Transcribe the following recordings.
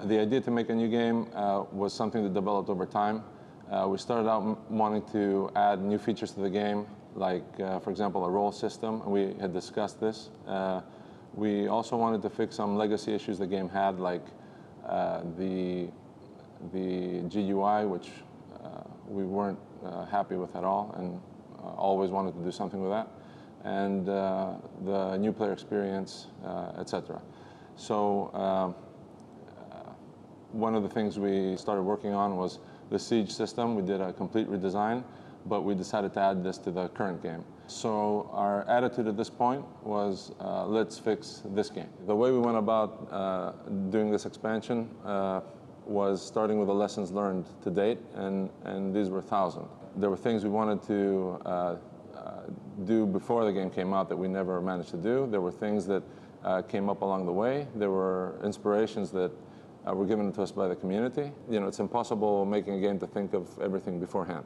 The idea to make a new game was something that developed over time. We started out wanting to add new features to the game, like, for example, a role system. We had discussed this. We also wanted to fix some legacy issues the game had, like the GUI, which we weren't happy with at all, and always wanted to do something with that, and the new player experience, etc. So one of the things we started working on was the siege system. We did a complete redesign, but we decided to add this to the current game. So our attitude at this point was, let's fix this game. The way we went about doing this expansion was starting with the lessons learned to date, and these were 1,000. There were things we wanted to do before the game came out that we never managed to do. There were things that came up along the way. There were inspirations that were given to us by the community. You know, it's impossible making a game to think of everything beforehand.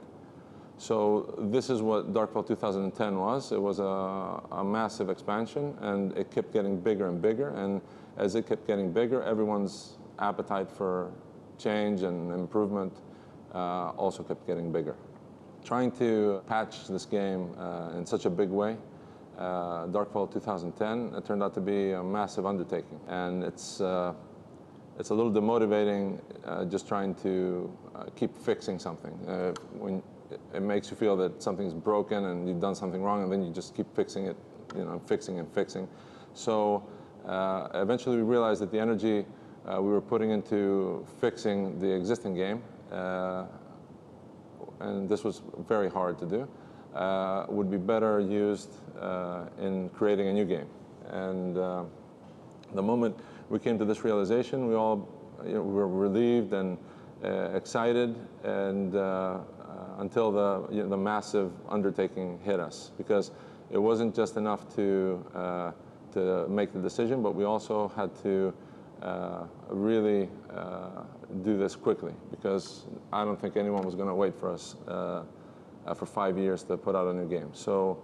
So this is what Darkfall 2010 was. It was a massive expansion, and it kept getting bigger and bigger. And as it kept getting bigger, everyone's appetite for change and improvement also kept getting bigger. Trying to patch this game in such a big way, Darkfall 2010, it turned out to be a massive undertaking. And it's a little demotivating just trying to keep fixing something. When it makes you feel that something's broken and you've done something wrong, and then you just keep fixing it, you know, fixing and fixing. So eventually we realized that the energy we were putting into fixing the existing game, and this was very hard to do, would be better used in creating a new game. And the moment we came to this realization, we all were relieved and excited, and until the massive undertaking hit us, because it wasn't just enough to make the decision, but we also had to really do this quickly, because I don't think anyone was going to wait for us for 5 years to put out a new game. So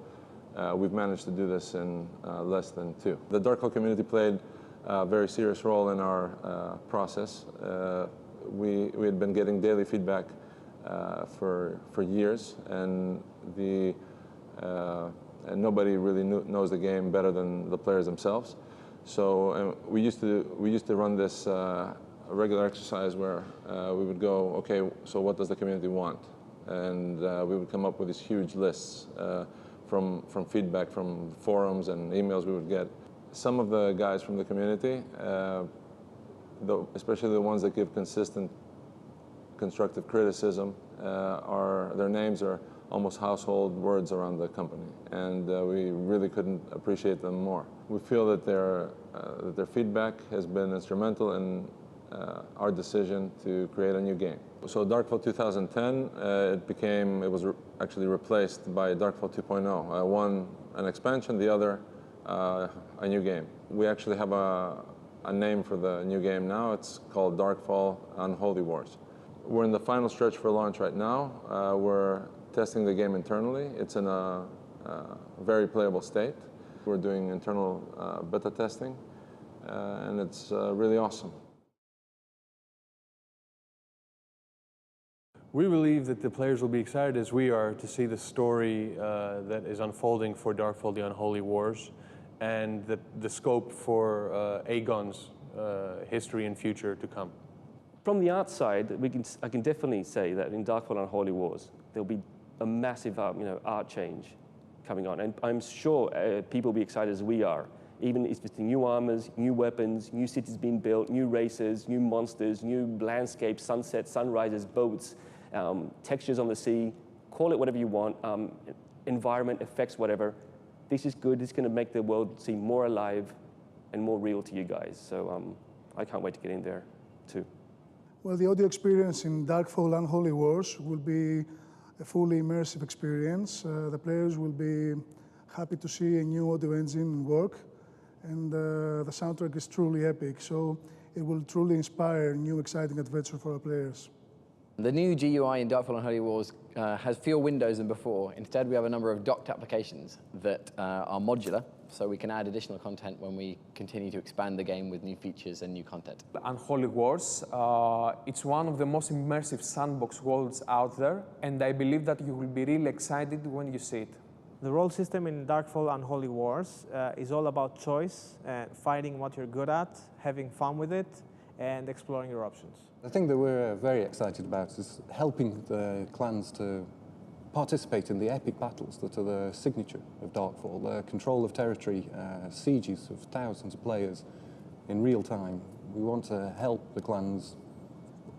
we've managed to do this in less than 2. The Darkfall community played a very serious role in our process. We had been getting daily feedback for years, and nobody really knows the game better than the players themselves. So we used to run this regular exercise where we would go, okay, so what does the community want? And we would come up with these huge lists from feedback from forums and emails we would get. Some of the guys from the community, especially the ones that give consistent constructive criticism, their names are almost household words around the company, and we really couldn't appreciate them more. We feel that their feedback has been instrumental in our decision to create a new game. So Darkfall 2010, it was actually replaced by Darkfall 2.0. One an expansion, the other a new game. We actually have a name for the new game now. It's called Darkfall Unholy Wars. We're in the final stretch for launch right now. We're testing the game internally. It's in a very playable state. We're doing internal beta testing, and it's really awesome. We believe that the players will be excited as we are to see the story that is unfolding for Darkfall the Unholy Wars, and the scope for Aegon's history and future to come. From the art side, I can definitely say that in Darkfall Unholy Wars, there'll be a massive art change coming on. And I'm sure people will be excited as we are, even if it's the new armors, new weapons, new cities being built, new races, new monsters, new landscapes, sunsets, sunrises, boats, textures on the sea, call it whatever you want, environment, effects, whatever. This is good. It's going to make the world seem more alive and more real to you guys. So I can't wait to get in there too. Well, the audio experience in Darkfall Unholy Wars will be a fully immersive experience. The players will be happy to see a new audio engine work, and the soundtrack is truly epic. So it will truly inspire new, exciting adventure for our players. The new GUI in Darkfall Unholy Wars has fewer windows than before. Instead, we have a number of docked applications that are modular so we can add additional content when we continue to expand the game with new features and new content. Unholy Wars, it's one of the most immersive sandbox worlds out there, and I believe that you will be really excited when you see it. The role system in Darkfall Unholy Wars is all about choice, finding what you're good at, having fun with it, and exploring your options. The thing that we're very excited about is helping the clans to participate in the epic battles that are the signature of Darkfall, the control of territory, sieges of thousands of players in real time. We want to help the clans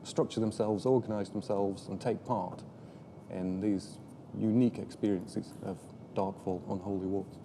structure themselves, organize themselves, and take part in these unique experiences of Darkfall Unholy Wars.